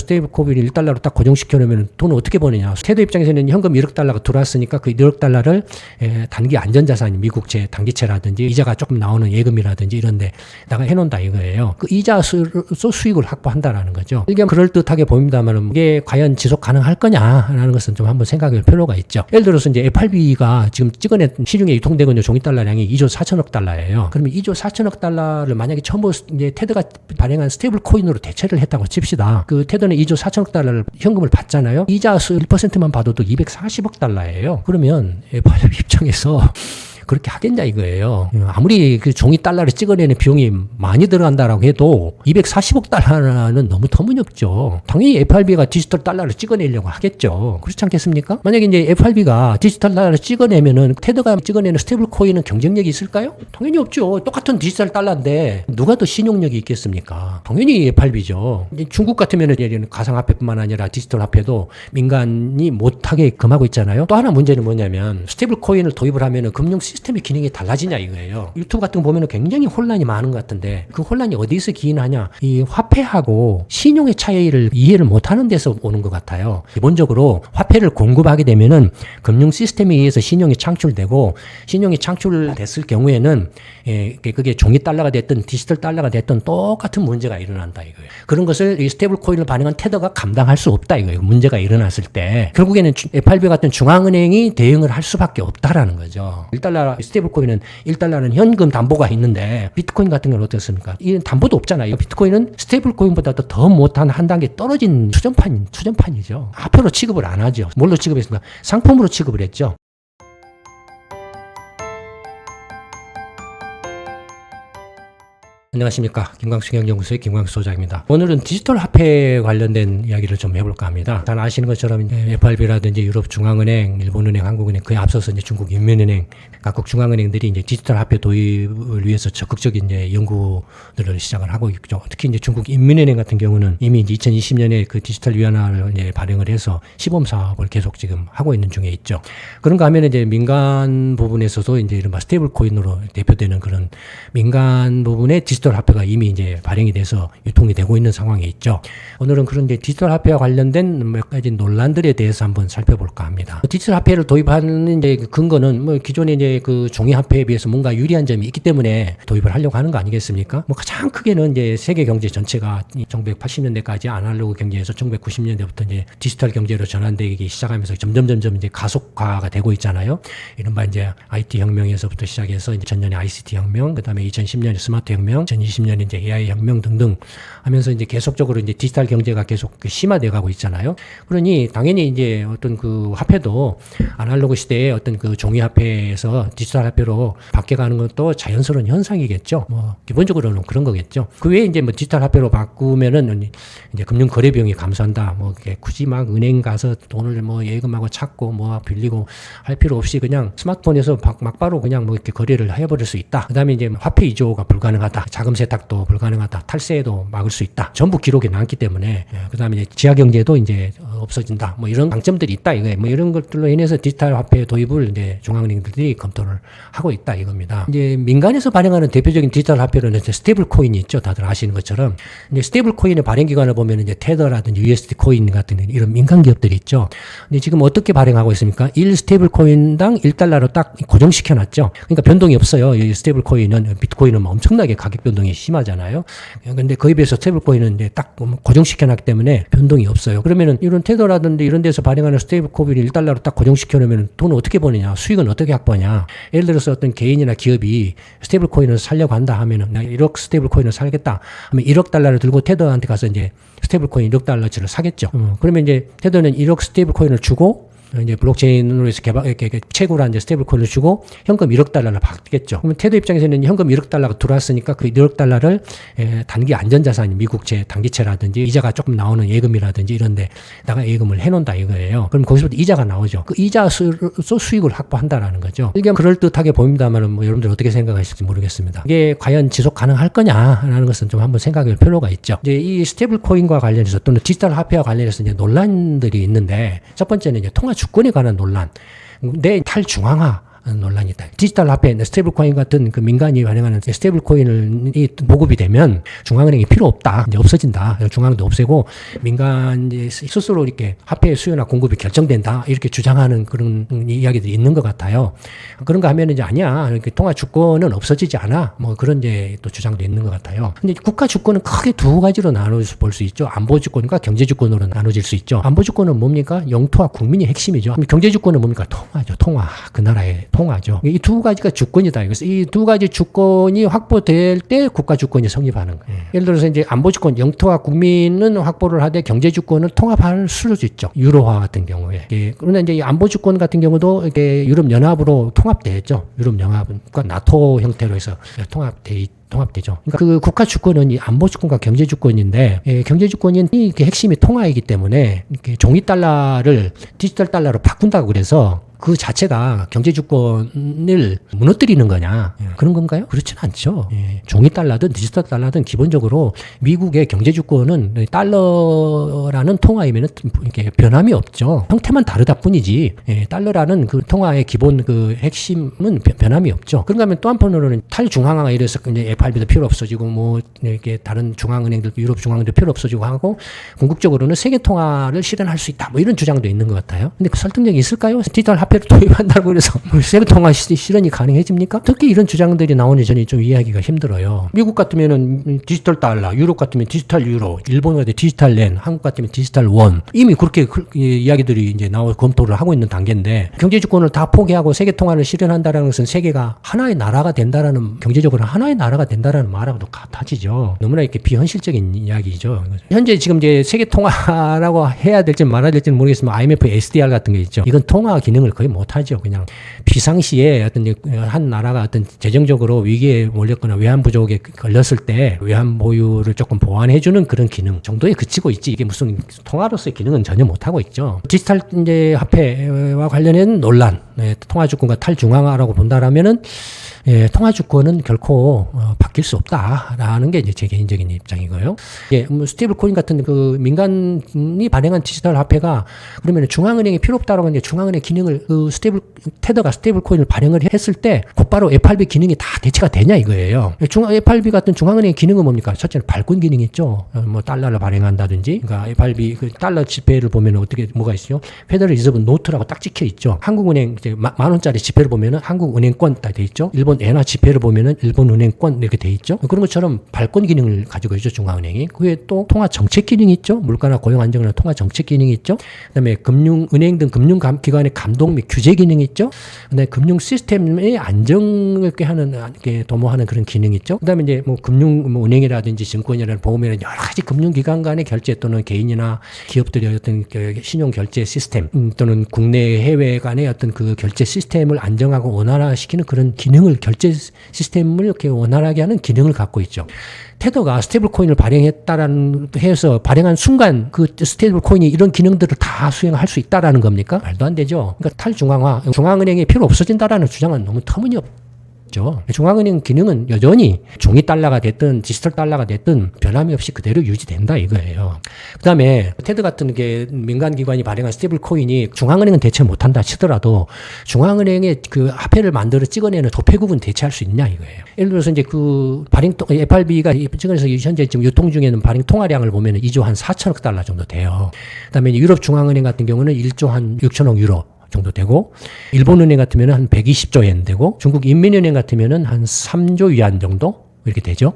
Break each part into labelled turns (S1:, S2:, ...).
S1: 스테이블 코인을 1달러로 딱 고정시켜놓으면 돈을 어떻게 버느냐. 테더 입장에서는 현금 1억 달러가 들어왔으니까 그 1억 달러를 단기 안전자산, 미국채, 단기채라든지 이자가 조금 나오는 예금이라든지 이런 데다가 해놓는다 이거예요. 그 이자로 수익을 확보한다라는 거죠. 이게 그럴듯하게 보입니다만 이게 과연 지속 가능할 거냐라는 것은 좀 한번 생각할 필요가 있죠. 예를 들어서 이제 FRB가 지금 찍어낸 시중에 유통되고 있는 종이 달러량이 2조 4천억 달러예요. 그러면 2조 4천억 달러를 만약에 처음으로 이제 테더가 발행한 스테이블 코인으로 대체를 했다고 칩시다. 그 테더는 2조 4천억 달러를 현금을 받잖아요. 이자수 1%만 받아도 240억 달러예요. 그러면 FRB 입장에서 그렇게 하겠냐 이거예요. 아무리 그 종이 달러를 찍어내는 비용이 많이 들어간다라고 해도 240억 달러는 너무 터무니없죠. 당연히 FRB가 디지털 달러를 찍어내려고 하겠죠. 그렇지 않겠습니까? 만약에 이제 FRB가 디지털 달러를 찍어내면은 테더가 찍어내는 스테이블 코인은 경쟁력이 있을까요? 당연히 없죠. 똑같은 디지털 달러인데 누가 더 신용력이 있겠습니까? 당연히 FRB죠. 중국 같으면은 가상화폐뿐만 아니라 디지털 화폐도 민간이 못하게 금하고 있잖아요. 또 하나 문제는 뭐냐면 스테이블 코인을 도입을 하면은 금융 시스템의 기능이 달라지냐 이거예요. 유튜브 같은 거 보면 굉장히 혼란이 많은 것 같은데 그 혼란이 어디서 기인하냐. 이 화폐하고 신용의 차이를 이해를 못하는 데서 오는 것 같아요. 기본적으로 화폐를 공급하게 되면은 금융 시스템에 의해서 신용이 창출되고 신용이 창출됐을 경우에는 그게 종이 달러가 됐든 디지털 달러가 됐든 똑같은 문제가 일어난다 이거예요. 그런 것을 이 스테이블 코인을 발행한 테더가 감당할 수 없다 이거예요. 문제가 일어났을 때 결국에는 FRB 같은 중앙은행이 대응을 할 수밖에 없다라는 거죠. 1달러 스테이블 코인은 1달러는 현금 담보가 있는데 비트코인 같은 건 어떻습니까? 이 담보도 없잖아요. 비트코인은 스테이블 코인보다도 더 못한 한 단계 떨어진 추정판이죠. 화폐로 취급을 안 하죠. 뭘로 취급했습니까? 상품으로 취급을 했죠. 안녕하십니까. 김광수 경영연구소의 김광수 소장입니다. 오늘은 디지털 화폐 관련된 이야기를 좀 해볼까 합니다. 잘 아시는 것처럼 FRB라든지 유럽 중앙은행, 일본은행, 한국은행, 그에 앞서서 이제 중국 인민은행, 각국 중앙은행들이 이제 디지털 화폐 도입을 위해서 적극적인 이제 연구들을 시작을 하고 있죠. 특히 이제 중국 인민은행 같은 경우는 이미 2020년에 그 디지털 위안화를 이제 발행을 해서 시범 사업을 계속 지금 하고 있는 중에 있죠. 그런가 하면 이제 민간 부분에서도 이제 이른바 스테이블 코인으로 대표되는 그런 민간 부분의 디지털 화폐가 이미 이제 발행이 돼서 유통이 되고 있는 상황에 있죠. 오늘은 그런 이제 디지털 화폐와 관련된 몇 가지 논란들에 대해서 한번 살펴볼까 합니다. 디지털 화폐를 도입하는 이제 근거는 뭐 기존의 이제 그 종이 화폐에 비해서 뭔가 유리한 점이 있기 때문에 도입을 하려고 하는 거 아니겠습니까? 뭐 가장 크게는 이제 세계 경제 전체가 1980년대까지 아날로그 경제에서 1990년대부터 이제 디지털 경제로 전환되기 시작하면서 점점 이제 가속화가 되고 있잖아요. 이른바 이제 IT 혁명에서부터 시작해서 이제 전년에 ICT 혁명, 그다음에 2010년에 스마트 혁명, 2020년에 이제 AI 혁명 등등 하면서 이제 계속적으로 이제 디지털 경제가 계속 심화돼 가고 있잖아요. 그러니 당연히 이제 어떤 그 화폐도 아날로그 시대의 어떤 그 종이 화폐에서 디지털 화폐로 바뀌어가는 것도 자연스러운 현상이겠죠. 뭐 기본적으로는 그런 거겠죠. 그 외에 이제 뭐 디지털 화폐로 바꾸면은 이제 금융 거래 비용이 감소한다. 뭐 굳이 막 은행 가서 돈을 뭐 예금하고 찾고 뭐 빌리고 할 필요 없이 그냥 스마트폰에서 막바로 그냥 뭐 이렇게 거래를 해버릴 수 있다. 그다음에 이제 화폐 이조가 불가능하다. 자금 세탁도 불가능하다. 탈세도 막을 수 있다. 전부 기록에 남기 때문에 그다음에 이제 지하 경제도 이제 없어진다. 뭐 이런 장점들이 있다 이거예요. 뭐 이런 것들로 인해서 디지털 화폐 도입을 이제 중앙은행들이 검토를 하고 있다 이겁니다. 이제 민간에서 발행하는 대표적인 디지털 화폐로는 이제 스테이블 코인이 있죠. 다들 아시는 것처럼 이제 스테이블 코인의 발행 기관을 보면 이제 테더라든지 USD 코인 같은 이런 민간 기업들이 있죠. 근데 지금 어떻게 발행하고 있습니까? 1 스테이블 코인당 1달러로 딱 고정시켜 놨죠. 그러니까 변동이 없어요. 이 스테이블 코인은 비트코인은 뭐 엄청나게 가격 변동이 심하잖아요. 근데 거기에 비해서 스테이블 코인은 이제 딱 고정시켜 놨기 때문에 변동이 없어요. 그러면은 이런 테더라든지 이런 데서 발행하는 스테이블 코인을 1달러로 딱 고정시켜 놓으면 돈을 어떻게 버느냐? 수익은 어떻게 확보하냐? 예를 들어서 어떤 개인이나 기업이 스테이블 코인을 살려고 한다 하면은 내가 1억 스테이블 코인을 살겠다 하면 1억 달러를 들고 테더한테 가서 이제 스테이블 코인 1억 달러치를 사겠죠. 그러면 이제 테더는 1억 스테이블 코인을 주고 이제 블록체인으로 해서 이렇게 채굴한 이제 스테이블 코인을 주고 현금 1억 달러를 받겠죠. 그러면 테더 입장에서는 현금 1억 달러가 들어왔으니까 그 1억 달러를 단기 안전자산, 미국채, 단기채라든지 이자가 조금 나오는 예금이라든지 이런 데다가 예금을 해놓는다 이거예요. 그럼 거기서부터 이자가 나오죠. 그 이자로 수익을 확보한다라는 거죠. 이게 그럴듯하게 보입니다만 뭐 여러분들 어떻게 생각하실지 모르겠습니다. 이게 과연 지속 가능할 거냐라는 것은 좀 한번 생각할 필요가 있죠. 이제 이 스테이블 코인과 관련해서 또는 디지털 화폐와 관련해서 이제 논란들이 있는데 첫 번째는 이제 통화 주권에 관한 논란. 내 탈중앙화 논란이 있다. 디지털 화폐, 스테이블 코인 같은 그 민간이 발행하는 스테이블 코인이 보급이 되면 중앙은행이 필요 없다. 이제 없어진다. 중앙도 없애고 민간 스스로 이렇게 화폐 수요나 공급이 결정된다. 이렇게 주장하는 그런 이야기들이 있는 것 같아요. 그런가 하면 이제 아니야. 이렇게 통화 주권은 없어지지 않아. 뭐 그런 이제 또 주장도 있는 것 같아요. 근데 국가 주권은 크게 두 가지로 나눠서 볼 수 있죠. 안보 주권과 경제 주권으로 나눠질 수 있죠. 안보 주권은 뭡니까? 영토와 국민이 핵심이죠. 경제 주권은 뭡니까? 통화죠. 통화. 그 나라의 통화죠. 이 두 가지가 주권이다. 그래서 이 두 가지 주권이 확보될 때 국가 주권이 성립하는 거예요. 예를 들어서 이제 안보 주권, 영토와 국민은 확보를 하되 경제 주권을 통합할 수도 있죠. 유로화 같은 경우에. 그러나 이제 이 안보 주권 같은 경우도 이렇게 유럽 연합으로 통합되죠. 유럽 연합과 나토 형태로 해서 통합되죠. 그러니까 그 국가 주권은 이 안보 주권과 경제 주권인데, 경제 주권이 핵심이 통화이기 때문에 이렇게 종이 달러를 디지털 달러로 바꾼다고 그래서 그 자체가 경제 주권을 무너뜨리는 거냐? 그런 건가요? 그렇지는 않죠. 종이 달러든 디지털 달러든 기본적으로 미국의 경제 주권은 달러라는 통화이면 이렇게 변함이 없죠. 형태만 다르다 뿐이지. 달러라는 그 통화의 기본 그 핵심은 변함이 없죠. 그런가 하면 또 한편으로는 탈중앙화가 이래서 이제 FRB도 필요 없어지고 뭐 이렇게 다른 중앙은행들, 유럽 중앙은행도 필요 없어지고 하고 궁극적으로는 세계 통화를 실현할 수 있다. 뭐 이런 주장도 있는 것 같아요. 근데 그 설득력이 있을까요? 디지털 화폐를 도입한다고 해서 세계 통화 실현이 가능해집니까? 특히 이런 주장들이 나오니 저는 좀 이해하기가 힘들어요. 미국 같으면은 디지털 달러, 유럽 같으면 디지털 유로, 일본 같으면 디지털 렌, 한국 같으면 디지털 원. 이미 그렇게 이야기들이 이제 검토를 하고 있는 단계인데 경제 주권을 다 포기하고 세계 통화를 실현한다라는 것은 세계가 하나의 나라가 된다라는, 경제적으로 하나의 나라가 된다라는 말하고도 같아지죠. 너무나 이렇게 비현실적인 이야기죠. 현재 지금 이제 세계 통화라고 해야 될지 말아야 될지는 모르겠지만 IMF SDR 같은 게 있죠. 이건 통화 기능을 거의 못하죠. 그냥 비상시에 어떤 한 나라가 어떤 재정적으로 위기에 몰렸거나 외환 부족에 걸렸을 때 외환 보유를 조금 보완해주는 그런 기능 정도에 그치고 있지, 이게 무슨 통화로서의 기능은 전혀 못하고 있죠. 디지털 이제 화폐와 관련된 논란, 통화 주권과 탈중앙화라고 본다라면은 통화 주권은 결코 바뀔 수 없다라는 게 이제 제 개인적인 입장이고요. 뭐 스테이블 코인 같은 그 민간이 발행한 디지털 화폐가 그러면 중앙은행이 필요 없다라고 하는데 중앙은행 기능을 테더가 스테이블 코인을 발행을 했을 때 곧바로 FRB 기능이 다 대체가 되냐 이거예요. FRB 같은 중앙은행 기능은 뭡니까? 첫째는 발권 기능이 있죠. 뭐 달러를 발행한다든지, 그러니까 FRB 그 달러 지폐를 보면 어떻게 뭐가 있어요? 페더럴 리저브 노트라고 딱 찍혀 있죠. 한국은행 이제 만 원짜리 지폐를 보면은 한국은행권 딱 돼 있죠. 일본 엔화 지폐를 보면은 일본 은행권 이렇게 돼 있죠. 그런 것처럼 발권 기능을 가지고 있죠, 중앙은행이. 그에 또 통화 정책 기능이 있죠. 물가나 고용 안정이나 통화 정책 기능이 있죠. 그다음에 은행 등 금융 기관의 감독 및 규제 기능이 있죠. 그다음에 금융 시스템의 안정을 이렇게 도모하는 그런 기능이 있죠. 그다음에 이제 뭐 은행이라든지 증권이라든지 보험이라든지 여러 가지 금융 기관 간의 결제 또는 개인이나 기업들의 어떤 신용 결제 시스템 또는 국내 해외 간의 어떤 그 결제 시스템을 안정하고 원활화시키는 그런 기능을, 결제 시스템을 이렇게 원활하게 하는 기능을 갖고 있죠. 테더가 스테이블 코인을 발행했다라는 해서 발행한 순간 그 스테이블 코인이 이런 기능들을 다 수행할 수 있다라는 겁니까? 말도 안 되죠. 그러니까 탈중앙화, 중앙은행이 필요 없어진다라는 주장은 너무 터무니없죠. 중앙은행 기능은 여전히 종이 달러가 됐든 디지털 달러가 됐든 변함이 없이 그대로 유지된다 이거예요. 그 다음에 테드 같은 게 민간기관이 발행한 스테이블 코인이 중앙은행은 대체 못한다 치더라도 중앙은행의 그 화폐를 만들어 찍어내는 도폐국은 대체할 수 있냐 이거예요. 예를 들어서 이제 그 FRB가 찍어내서 현재 지금 유통 중에는 발행 통화량을 보면 2조 한 4천억 달러 정도 돼요. 그 다음에 유럽 중앙은행 같은 경우는 1조 한 6천억 유로 정도 되고, 일본은행 같으면 한 120조 엔 되고, 중국 인민은행 같으면 한 3조 위안 정도 이렇게 되죠.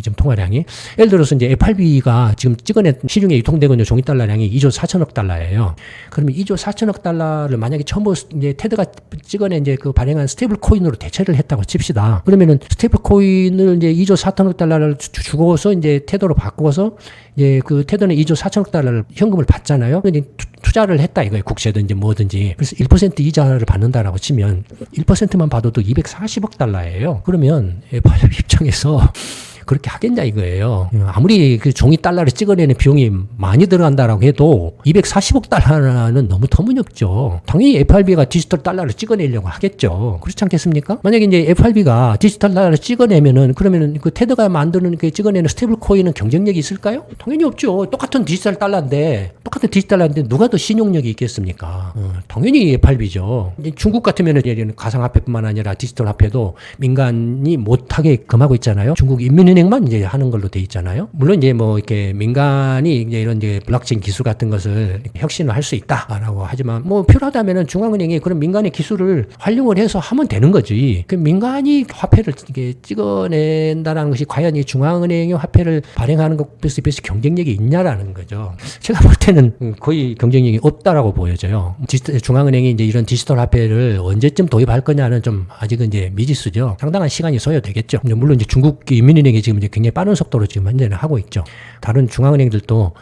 S1: 지금 통화량이. 예를 들어서 이제 FRB가 지금 찍어낸 시중에 유통되고 있는 종이 달러량이 2조 4천억 달러예요. 그러면 2조 4천억 달러를 만약에 처음으로 이제 테드가 찍어낸 이제 그 발행한 스테이블 코인으로 대체를 했다고 칩시다. 그러면은 스테이블 코인을 이제 2조 4천억 달러를 주고서 이제 테더로 바꾸어서 이제 그 테더는 2조 4천억 달러를 현금을 받잖아요. 근데 투자를 했다 이거예요. 국채든지 뭐든지. 그래서 1% 이자를 받는다라고 치면 1%만 받아도 240억 달러예요. 그러면 FRB 입장에서 그렇게 하겠냐 이거예요. 아무리 그 종이 달러를 찍어내는 비용이 많이 들어간다라고 해도 240억 달러는 너무 터무니없죠. 당연히 FRB가 디지털 달러를 찍어내려고 하겠죠. 그렇지 않겠습니까? 만약에 이제 FRB가 디지털 달러를 찍어내면은 그러면은 그 테더가 만드는 그 찍어내는 스테이블 코인은 경쟁력이 있을까요? 당연히 없죠. 똑같은 디지털 달러인데 다 디지털화인데 누가 더 신용력이 있겠습니까? 당연히 FRB죠. 중국 같으면 가상화폐뿐만 아니라 디지털화폐도 민간이 못하게 금하고 있잖아요. 중국 인민은행만 이제 하는 걸로 돼 있잖아요. 물론 이제 뭐 이렇게 민간이 이제 이런 이제 블록체인 기술 같은 것을 혁신을 할 수 있다라고 하지만 뭐 필요하다면은 중앙은행이 그런 민간의 기술을 활용을 해서 하면 되는 거지. 그 민간이 화폐를 이게 찍어낸다라는 것이 과연 이 중앙은행의 화폐를 발행하는 것에 비해서 경쟁력이 있냐라는 거죠. 제가 볼 때는 거의 경쟁력이 없다라고 보여져요. 중앙은행이 이제 이런 디지털 화폐를 언제쯤 도입할 거냐는 좀 아직은 이제 미지수죠. 상당한 시간이 소요되겠죠. 물론 이제 중국 인민은행이 지금 이제 굉장히 빠른 속도로 지금 현재는 하고 있죠. 다른 중앙은행들도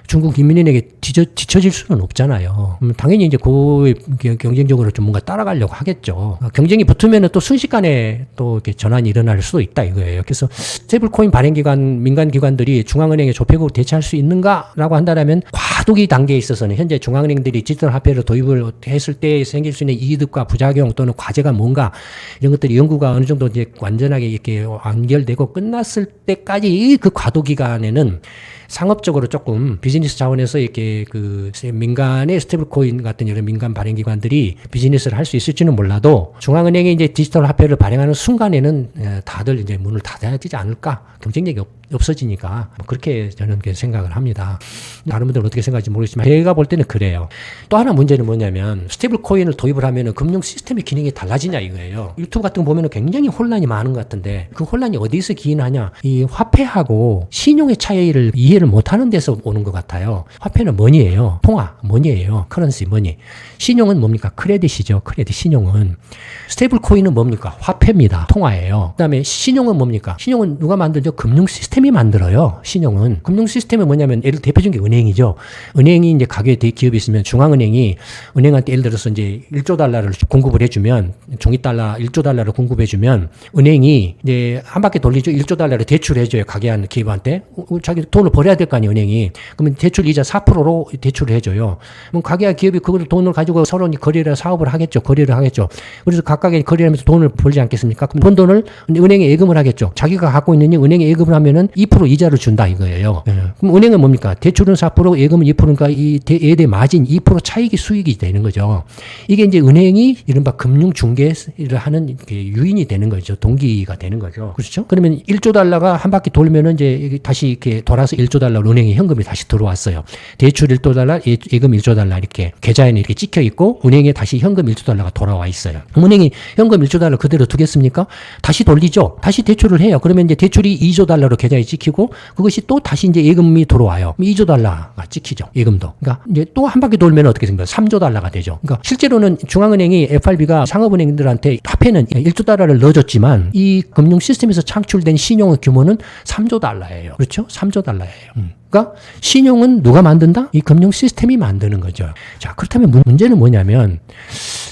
S1: 중국 인민은행에 뒤처질 수는 없잖아요. 당연히 이제 그 경쟁적으로 좀 뭔가 따라가려고 하겠죠. 경쟁이 붙으면은 또 순식간에 또 이렇게 전환이 일어날 수도 있다 이거예요. 그래서 스테이블코인 발행기관, 민간기관들이 중앙은행의 조폐국으로 대체할 수 있는가라고 한다면 과도기 단계에 있어서는 현재 중앙은행들이 디지털 화폐를 도입을 했을 때 생길 수 있는 이득과 부작용 또는 과제가 뭔가 이런 것들이 연구가 어느 정도 이제 완전하게 이렇게 완결되고 끝났을 때까지 그 과도 기간에는 상업적으로 조금 비즈니스 차원에서 이렇게 그 민간의 스테이블코인 같은 이런 민간 발행기관들이 비즈니스를 할 수 있을지는 몰라도 중앙은행이 이제 디지털 화폐를 발행하는 순간에는 다들 이제 문을 닫아야 되지 않을까? 경쟁력이 없어지니까 뭐 그렇게 저는 생각을 합니다. 다른 분들은 어떻게 생각할지 모르겠지만 제가 볼 때는 그래요. 또 하나 문제는 뭐냐면 스테이블 코인을 도입을 하면은 금융 시스템의 기능이 달라지냐 이거예요. 유튜브 같은 거 보면은 굉장히 혼란이 많은 것 같은데 그 혼란이 어디서 기인하냐? 이 화폐하고 신용의 차이를 이해를 못하는 데서 오는 것 같아요. 화폐는 머니예요. 통화 머니예요. 커런시 머니. 신용은 뭡니까? 크레딧이죠. 크레딧 신용은. 스테이블 코인은 뭡니까? 화폐입니다. 통화예요. 그다음에 신용은 뭡니까? 신용은 누가 만들죠? 금융 시스템이 만들어요. 신용은. 금융 시스템은 뭐냐면 예를 대표적인 게 은행이죠. 은행이 이제 가게 기업이 있으면 중앙은행이 은행한테 예를 들어서 이제 1조 달러를 공급을 해주면 종이 달러 1조 달러를 공급해주면 은행이 이제 한 바퀴 돌리죠. 1조 달러를 대출해줘요. 가게한 기업한테. 자기 돈을 벌어야 될 거 아니에요. 은행이. 그러면 대출 이자 4%로 대출을 해줘요. 그럼 가게와 기업이 그걸 돈을 가지고 서로 거래를 사업을 하겠죠. 거래를 하겠죠. 그래서 각각의 거래를 하면서 돈을 벌지 않겠습니까? 그럼 번 돈을 은행에 예금을 하겠죠. 자기가 갖고 있는 은행에 예금을 하면은 2% 이자를 준다 이거예요. 그럼 은행은 뭡니까? 대출은 4%, 예금은 2%니까 이 예대 마진 2% 차익이 수익이 되는 거죠. 이게 이제 은행이 이른바 금융 중개를 하는 유인이 되는 거죠. 동기가 되는 거죠. 그렇죠? 그러면 1조 달러가 한 바퀴 돌면은 이제 다시 이렇게 돌아서 1조 달러 은행에 현금이 다시 들어왔어요. 대출 1조 달러, 예금 1조 달러 이렇게 계좌에는 이렇게 찍혀 있고 은행에 다시 현금 1조 달러가 돌아와 있어요. 은행이 현금 1조 달러 그대로 두겠습니까? 다시 돌리죠. 다시 대출을 해요. 그러면 이제 대출이 2조 달러로 계좌에 찍히고 그것이 또 다시 이제 예금이 들어와요. 2조 달러가 찍히죠. 예금도. 그러니까 이제 또 한 바퀴 돌면 어떻게 됩니까? 3조 달러가 되죠. 그러니까 실제로는 중앙은행이 FRB가 상업은행들한테 화폐는 1조 달러를 넣어줬지만 이 금융 시스템에서 창출된 신용의 규모는 3조 달러예요. 그렇죠? 3조 달러예요. 그러니까 신용은 누가 만든다? 이 금융 시스템이 만드는 거죠. 자, 그렇다면 문제는 뭐냐면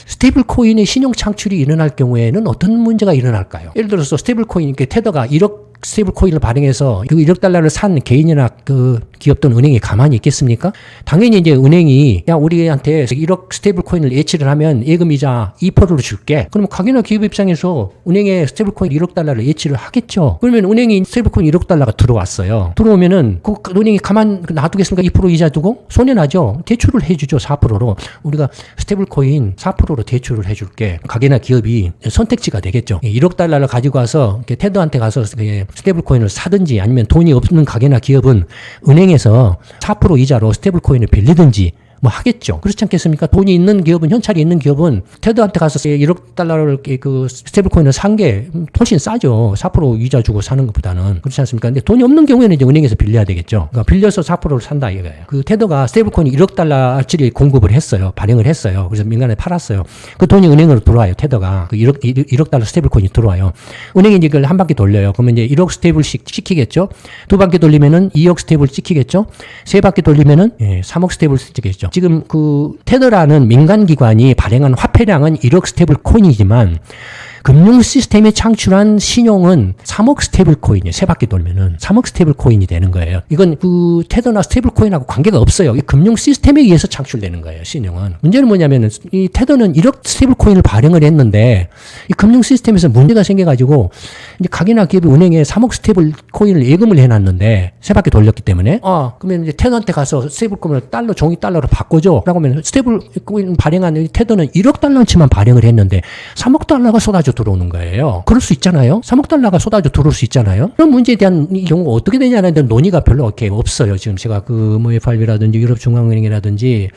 S1: 스테이블 코인의 신용 창출이 일어날 경우에는 어떤 문제가 일어날까요? 예를 들어서 스테이블 코인, 테더가 1억 스테이블 코인을 발행해서 그 1억 달러를 산 개인이나 그 기업 또는 은행이 가만히 있겠습니까? 당연히 이제 은행이 야 우리한테 1억 스테이블 코인을 예치를 하면 예금이자 2%를 줄게. 그러면 가게나 기업 입장에서 은행에 스테이블 코인 1억 달러를 예치를 하겠죠. 그러면 은행이 스테이블 코인 1억 달러가 들어왔어요. 들어오면은 그 은행이 가만 놔두겠습니까? 2% 이자 두고 손해나죠. 대출을 해주죠. 4%로 우리가 스테이블 코인 4%로 대출을 해줄게. 가게나 기업이 선택지가 되겠죠. 1억 달러를 가지고 와서 테더한테 가서 스테이블 코인을 사든지 아니면 돈이 없는 가게나 기업은 은행에서 4% 이자로 스테이블 코인을 빌리든지 뭐 하겠죠. 그렇지 않겠습니까? 돈이 있는 기업은, 현찰이 있는 기업은 테더한테 가서 1억 달러를 그 스테이블 코인을 산 게 훨씬 싸죠. 4% 이자 주고 사는 것보다는. 그렇지 않습니까? 근데 돈이 없는 경우에는 이제 은행에서 빌려야 되겠죠. 그러니까 빌려서 4%를 산다 이거예요. 그 테더가 스테이블 코인 1억 달러치를 공급을 했어요. 발행을 했어요. 그래서 민간에 팔았어요. 그 돈이 은행으로 들어와요. 테더가. 그 1억 달러 스테이블 코인이 들어와요. 은행이 이제 그걸 한 바퀴 돌려요. 그러면 이제 1억 스테이블씩 찍히겠죠. 두 바퀴 돌리면은 2억 스테이블 찍히겠죠. 세 바퀴 돌리면은 3억 스테이블 찍히겠죠. 지금 그 테더라는 민간 기관이 발행한 화폐량은 1억 스테이블 코인이지만 금융 시스템이 창출한 신용은 3억 스테이블 코인이에요. 세 바퀴 돌면은 3억 스테이블 코인이 되는 거예요. 이건 그 테더나 스테이블 코인하고 관계가 없어요. 이 금융 시스템에 의해서 창출되는 거예요. 신용은. 문제는 뭐냐면은 이 테더는 1억 스테이블 코인을 발행을 했는데 이 금융 시스템에서 문제가 생겨가지고 이제 각이나 기업이 은행에 3억 스테이블 코인을 예금을 해놨는데 세 바퀴 돌렸기 때문에 그러면 이제 테더한테 가서 스테이블 코인을 종이 달러로 바꿔줘라고 하면 스테이블 코인 발행한 테더는 1억 달러치만 발행을 했는데 3억 달러가 쏟아져 들어오는 거예요. 그럴 수 있잖아요. 3억 달러가 쏟아져 들어올 수 있잖아요. 그런 문제에 대한 이 경우가 어떻게 되냐는 데 논의가 별로 이렇게 없어요. 지금 제가 뭐 FRB라든지 유럽중앙은행이라든지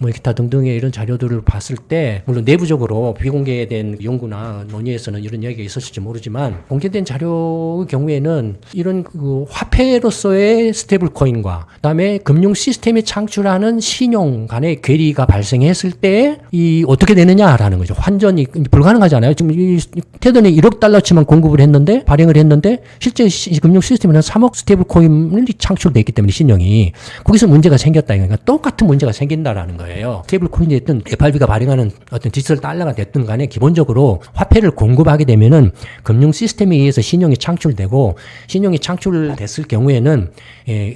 S1: 뭐 기타 등등의 이런 자료들을 봤을 때 물론 내부적으로 비공개된 연구나 논의에서는 이런 이야기가 있었을지 모르지만 공개된 자료의 경우에는 이런 그 화폐로서의 스테이블 코인과 그다음에 금융 시스템이 창출하는 신용 간의 괴리가 발생했을 때 이 어떻게 되느냐라는 거죠. 환전이 불가능하잖아요. 지금 이 테더는 1억 달러치만 공급을 했는데 발행을 했는데 실제 금융 시스템에는 3억 스테이블 코인이 창출돼 있기 때문에 신용이 거기서 문제가 생겼다. 그러니까 똑같은 문제가 생긴다라는 거예요. 스테이블 코인이 됐든 FRB가 발행하는 어떤 디지털 달러가 됐든 간에 기본적으로 화폐를 공급하게 되면은 금융 시스템에 의해서 신용이 창출되고 신용이 창출됐을 경우에는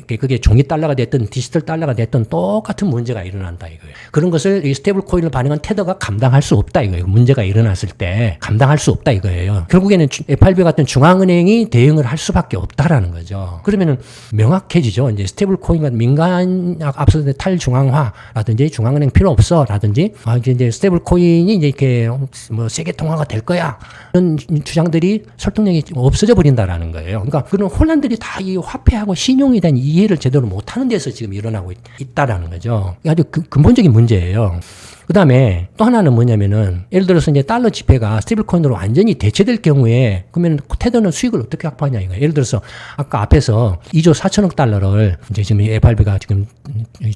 S1: 그게 종이 달러가 됐든 디지털 달러가 됐든 똑같은 문제가 일어난다 이거예요. 그런 것을 이 스테이블 코인을 발행한 테더가 감당할 수 없다 이거예요. 문제가 일어났을 때 감당할 수 없다 이거예요. 결국에는 FRB 같은 중앙은행이 대응을 할 수밖에 없다라는 거죠. 그러면은 명확해지죠. 이제 스테이블 코인 같은 민간 앞서 탈중앙화라든지 중앙은행 필요 없어라든지 이제 스테이블 코인이 이제 이렇게 뭐 세계 통화가 될 거야 이런 주장들이 설득력이 없어져 버린다라는 거예요. 그러니까 그런 혼란들이 다 이 화폐하고 신용에 대한 이해를 제대로 못하는 데서 지금 일어나고 있다라는 거죠. 아주 근본적인 문제예요. 그 다음에 또 하나는 뭐냐면은 예를 들어서 이제 달러 지폐가 스테이블 코인으로 완전히 대체될 경우에 그러면 테더는 수익을 어떻게 확보하냐 이거예요. 예를 들어서 아까 앞에서 2조 4천억 달러를 이제 지금 FRB가 지금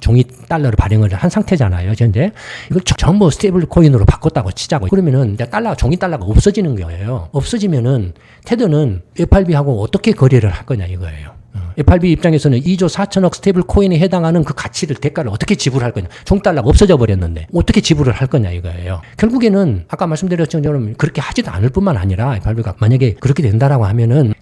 S1: 종이 달러를 발행을 한 상태잖아요. 현재 이걸 전부 스테이블 코인으로 바꿨다고 치자고. 그러면은 이제 종이 달러가 없어지는 거예요. 없어지면은 테더는 FRB하고 어떻게 거래를 할 거냐 이거예요. FRB 입장에서는 2조 4천억 스테이블 코인에 해당하는 그 가치를 대가를 어떻게 지불할 거냐. 종달러가 없어져 버렸는데 어떻게 지불을 할 거냐 이거예요. 결국에는 아까 말씀드렸던 그렇게 하지도 않을 뿐만 아니라 FRB가 만약에 그렇게 된다라고 하면은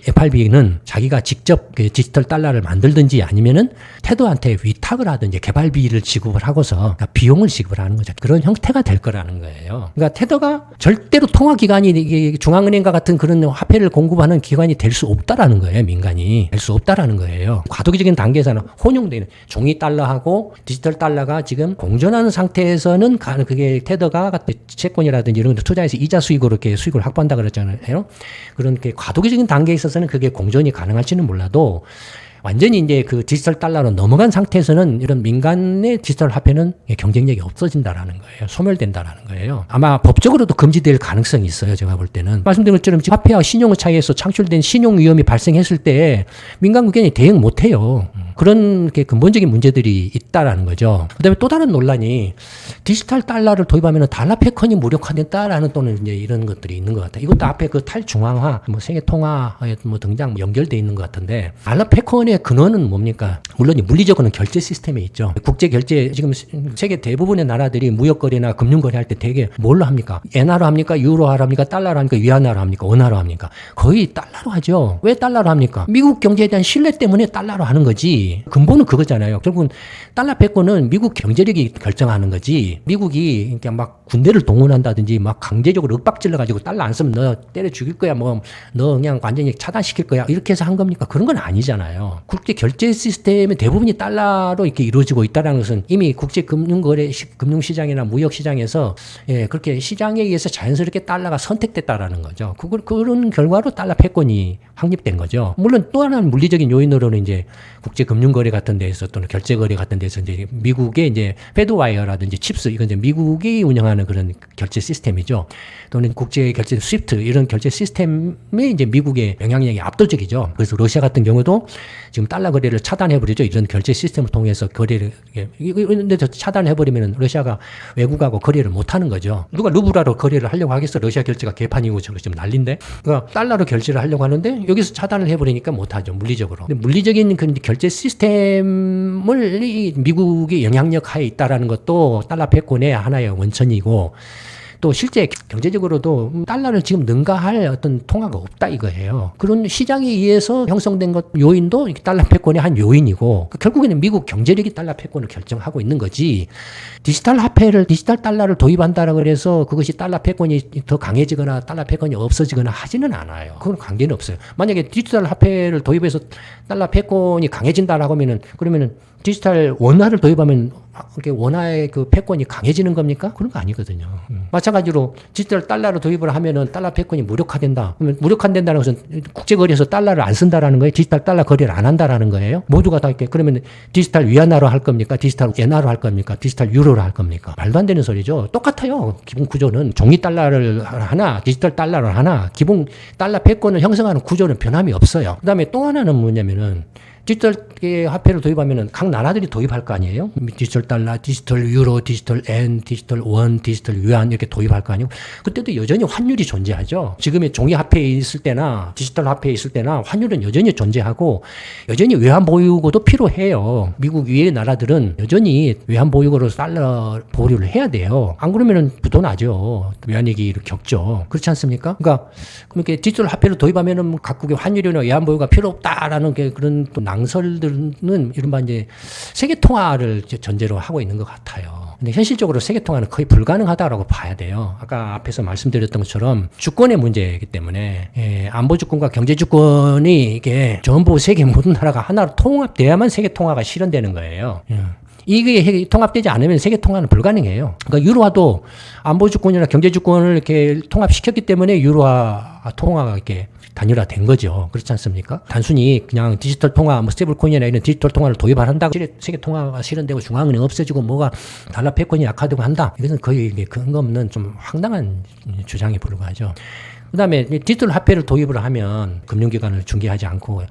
S1: FRB는 자기가 직접 디지털 달러를 만들든지 아니면은 테더한테 위탁을 하든지 개발비를 지급을 하고서 그러니까 비용을 지급하는 거죠. 그런 형태가 될 거라는 거예요. 그러니까 테더가 절대로 통화기관이 중앙은행과 같은 그런 화폐를 공급하는 기관이 될 수 없다라는 거예요. 민간이. 될 수 없다라는 거예요. 과도기적인 단계에서는 혼용되는 종이 달러하고 디지털 달러가 지금 공존하는 상태에서는 그게 테더가 채권이라든지 이런 데 투자해서 이자 수익으로 이렇게 수익을 확보한다 그랬잖아요. 그런 게 과도기적인 단계에 있어서는 그게 공존이 가능할지는 몰라도 완전히 이제 그 디지털 달러로 넘어간 상태에서는 이런 민간의 디지털 화폐는 경쟁력이 없어진다라는 거예요. 소멸된다라는 거예요. 아마 법적으로도 금지될 가능성이 있어요. 제가 볼 때는. 말씀드린 것처럼 화폐와 신용의 차이에서 창출된 신용 위험이 발생했을 때 민간 국가이 대응 못 해요. 그런 게 근본적인 문제들이 있다라는 거죠. 그다음에 또 다른 논란이 디지털 달러를 도입하면 달러 패권이 무력화된다라는 또는 이제 이런 것들이 있는 것 같아요. 이것도 앞에 그 탈중앙화, 세계 통화에 등장 연결돼 있는 것 같은데 달러 패권의 근원은 뭡니까? 물론 물리적으로는 결제 시스템에 있죠. 국제 결제 지금 세계 대부분의 나라들이 무역 거래나 금융 거래할 때 되게 뭘로 합니까? 엔화로 합니까? 유로화로 합니까? 달러로 합니까? 위안화로 합니까? 원화로 합니까? 거의 달러로 하죠. 왜 달러로 합니까? 미국 경제에 대한 신뢰 때문에 달러로 하는 거지. 근본은 그거잖아요. 결국은 달러 패권은 미국 경제력이 결정하는 거지. 미국이 그냥 막 군대를 동원한다든지 막 강제적으로 윽박질러 가지고 달러 안 쓰면 너 때려 죽일 거야. 너 그냥 완전히 차단시킬 거야. 이렇게 해서 한 겁니까? 그런 건 아니잖아요. 국제 결제 시스템의 대부분이 달러로 이렇게 이루어지고 있다는 것은 이미 국제 금융시장이나 무역시장에서 그렇게 시장에 의해서 자연스럽게 달러가 선택됐다라는 거죠. 그런 결과로 달러 패권이 확립된 거죠. 물론 또 하나는 물리적인 요인으로는 이제 국제 금융거래 같은 데에서 또는 결제거래 같은 데서 이제 미국의 이제 페드와이어라든지 칩스 이건 이제 미국이 운영하는 그런 결제 시스템이죠. 또는 국제 결제 스위프트 이런 결제 시스템에 이제 미국의 영향력이 압도적이죠. 그래서 러시아 같은 경우도 지금 달러 거래를 차단해버리죠. 이런 결제 시스템을 통해서 거래를 이런데 차단해버리면 러시아가 외국하고 거래를 못하는 거죠. 누가 루블화로 거래를 하려고 하겠어? 러시아 결제가 개판이고 지금 난리인데. 그러니까 달러로 결제를 하려고 하는데 여기서 차단을 해버리니까 못하죠. 물리적으로. 근데 물리적인 그 결제 시스템을 미국이 영향력 하에 있다라는 것도 달러 패권의 하나의 원천이고 또 실제 경제적으로도 달러를 지금 능가할 어떤 통화가 없다 이거예요. 그런 시장에 의해서 형성된 것 요인도 달러 패권의 한 요인이고 결국에는 미국 경제력이 달러 패권을 결정하고 있는 거지. 디지털 화폐를 디지털 달러를 도입한다라고 해서 그것이 달러 패권이 더 강해지거나 달러 패권이 없어지거나 하지는 않아요. 그건 관계는 없어요. 만약에 디지털 화폐를 도입해서 달러 패권이 강해진다라고 하면은 그러면은 디지털 원화를 도입하면 그게 원화의 그 패권이 강해지는 겁니까? 그런 거 아니거든요. 마찬가지로 디지털 달러를 도입을 하면은 달러 패권이 무력화된다. 그러면 무력화된다는 것은 국제 거래에서 달러를 안 쓴다라는 거예요. 디지털 달러 거래를 안 한다라는 거예요. 모두가 다 이렇게 그러면 디지털 위안화로 할 겁니까? 디지털 엔화로 할 겁니까? 디지털 유로로 할 겁니까? 말도 안 되는 소리죠. 똑같아요. 기본 구조는 종이 달러를 하나, 디지털 달러를 하나, 기본 달러 패권을 형성하는 구조는 변함이 없어요. 그다음에 또 하나는 뭐냐면은 디지털 화폐를 도입하면은 각 나라들이 도입할 거 아니에요? 디지털 달러, 디지털 유로, 디지털 엔, 디지털 원, 디지털 유안 이렇게 도입할 거 아니에요? 그때도 여전히 환율이 존재하죠. 지금의 종이 화폐에 있을 때나 디지털 화폐에 있을 때나 환율은 여전히 존재하고 여전히 외환 보유고도 필요해요. 미국 위의 나라들은 여전히 외환 보유고로 달러 보유를 해야 돼요. 안 그러면은 부도나죠. 외환위기를 겪죠. 그렇지 않습니까? 그러니까 그렇게 디지털 화폐를 도입하면은 각국의 환율이나 외환 보유가 필요 없다라는 게 그런 또 낭설들은 이른바 이제 세계 통화를 전제로 하고 있는 것 같아요. 근데 현실적으로 세계 통화는 거의 불가능하다라고 봐야 돼요. 아까 앞에서 말씀드렸던 것처럼 주권의 문제이기 때문에 안보 주권과 경제 주권이 이게 전부 세계 모든 나라가 하나로 통합돼야만 세계 통화가 실현되는 거예요. 이게 통합되지 않으면 세계 통화는 불가능해요. 그러니까 유로화도 안보 주권이나 경제 주권을 이렇게 통합시켰기 때문에 유로화 통화가 이렇게 단일화된 거죠. 그렇지 않습니까? 단순히 그냥 디지털 통화, 뭐 스테이블 코인이나 이런 디지털 통화를 도입한다고 세계 통화가 실현되고 중앙은행 없어지고 뭐가 달러 패권이 약화되고 한다. 이것은 거의 근거 없는 좀 황당한 주장에 불과하죠. 그다음에 디지털 화폐를 도입을 하면 금융기관을 중개하지 않고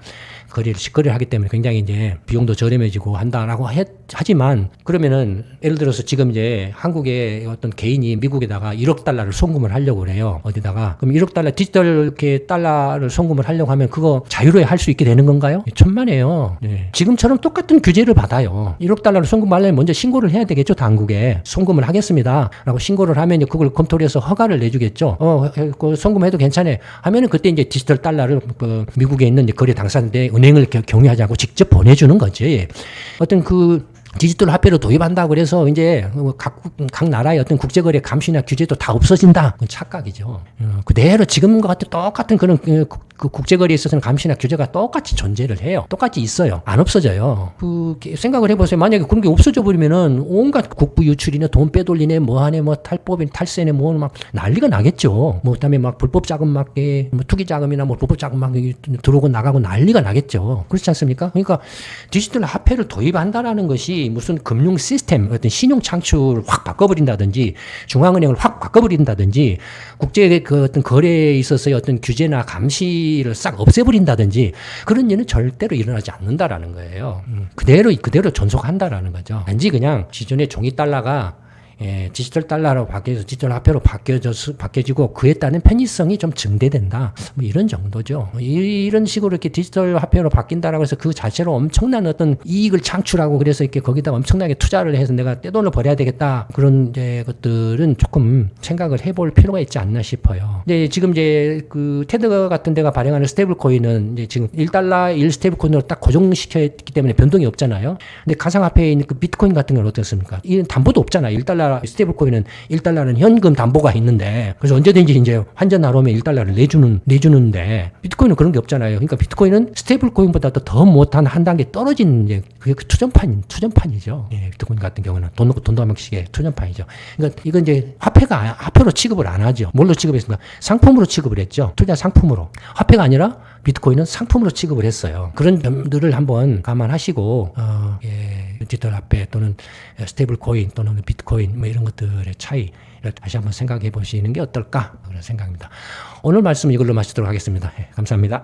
S1: 식거래를 하기 때문에 굉장히 이제 비용도 저렴해지고 한다라고 하지만 그러면은 예를 들어서 지금 이제 한국의 어떤 개인이 미국에다가 1억 달러를 송금을 하려고 그래요. 어디다가 그럼 1억 달러 디지털 이렇게 달러를 송금을 하려고 하면 그거 자유로이 할 수 있게 되는 건가요? 천만에요. 네. 지금처럼 똑같은 규제를 받아요. 1억 달러를 송금하려면 먼저 신고를 해야 되겠죠. 당국에 송금을 하겠습니다라고 신고를 하면 그걸 검토를 해서 허가를 내주겠죠. 그 송금해도 괜찮아 하면은 그때 이제 디지털 달러를 그 미국에 있는 이제 거래 당사자인데 은행을 경유하지 않고 직접 보내주는 거지. 어떤 그 디지털 화폐로 도입한다고 그래서 이제 각 나라의 어떤 국제거래 감시나 규제도 다 없어진다. 그건 착각이죠. 그대로 지금과 같은 똑같은 그런 그 국제거래에 있어서는 감시나 규제가 똑같이 존재를 해요. 똑같이 있어요. 안 없어져요. 생각을 해보세요. 만약에 그런 게 없어져 버리면은 온갖 국부 유출이네, 돈 빼돌리네, 뭐하네, 뭐 탈법이네, 탈세네, 뭐 막 난리가 나겠죠. 뭐 그다음에 막 불법 자금 막 뭐 투기 자금이나 뭐 불법 자금 막 들어오고 나가고 난리가 나겠죠. 그렇지 않습니까? 그러니까 디지털 화폐를 도입한다라는 것이 무슨 금융 시스템, 어떤 신용 창출을 확 바꿔버린다든지 중앙은행을 확 바꿔버린다든지 국제 그 어떤 거래에 있어서의 어떤 규제나 감시를 싹 없애버린다든지 그런 일은 절대로 일어나지 않는다라는 거예요. 그대로 존속한다라는 거죠. 단지 그냥 기존의 종이 달러가 디지털 달러로 바뀌어서 디지털 화폐로 바뀌어지고 그에 따른 편의성이 좀 증대된다. 뭐 이런 정도죠. 이런 식으로 이렇게 디지털 화폐로 바뀐다라고 해서 그 자체로 엄청난 어떤 이익을 창출하고 그래서 이렇게 거기다 엄청나게 투자를 해서 내가 떼돈을 벌어야 되겠다. 그런 이제 것들은 조금 생각을 해볼 필요가 있지 않나 싶어요. 이제 지금 이제 그 테드 같은 데가 발행하는 스테이블 코인은 이제 지금 1달러 1스테이블 코인으로 딱 고정시켰기 때문에 변동이 없잖아요. 근데 가상화폐에 있는 그 비트코인 같은 건 어떻습니까? 이는 담보도 없잖아요. 1달러 스테이블 코인은 1달러는 현금 담보가 있는데 그래서 언제든지 이제 환전하러 오면 1달러를 내주는데 비트코인은 그런 게 없잖아요. 그러니까 비트코인은 스테이블 코인보다도 더 못한 한 단계 떨어진 이제 그게 그 투전판이죠. 비트코인 같은 경우는 돈 넣고 돈도 한 방식의 투전판이죠. 그러니까 이건 이제 화폐로 취급을 안 하죠. 뭘로 취급했습니까? 상품으로 취급을 했죠. 투자 상품으로. 화폐가 아니라 비트코인은 상품으로 취급을 했어요. 그런 점들을 한번 감안하시고 디지털 화폐 또는 스테이블 코인 또는 비트코인 뭐 이런 것들의 차이를 다시 한번 생각해 보시는 게 어떨까 그런 생각입니다. 오늘 말씀 이걸로 마치도록 하겠습니다. 감사합니다.